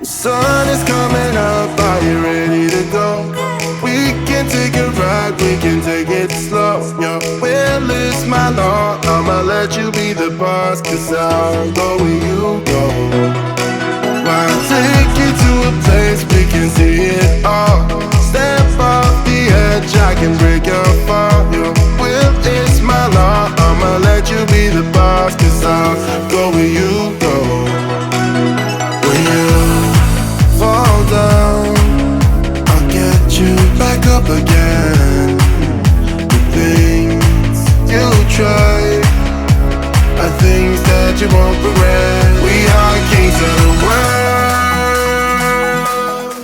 The sun is coming up, are you ready to go? We can take a ride, we can take it slow. Your will is my law, I'ma let you be the boss, cause I'll go where you go. I'll take you to a place we can see it all. Step off the edge, I can break your fall. Your will is my law, I'ma let you be the boss, cause I'll go where you go. When you fall down, I'll get you back up again. The things you try are things that you won't regret. We are kings of the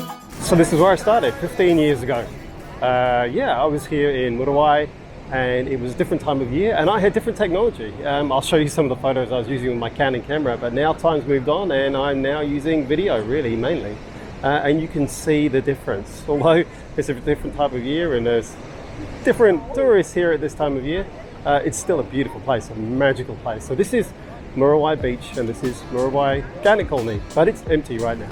world. So this is where I started 15 years ago. I was here in Muriwai, and it was a different time of year and I had different technology. I'll show you some of the photos I was using with my Canon camera, but now time's moved on and I'm now using video really mainly. And you can see the difference. Although it's a different type of year and there's different tourists here at this time of year, it's still a beautiful place, a magical place. So this is Muriwai Beach and this is Muriwai Gannet Colony, but it's empty right now.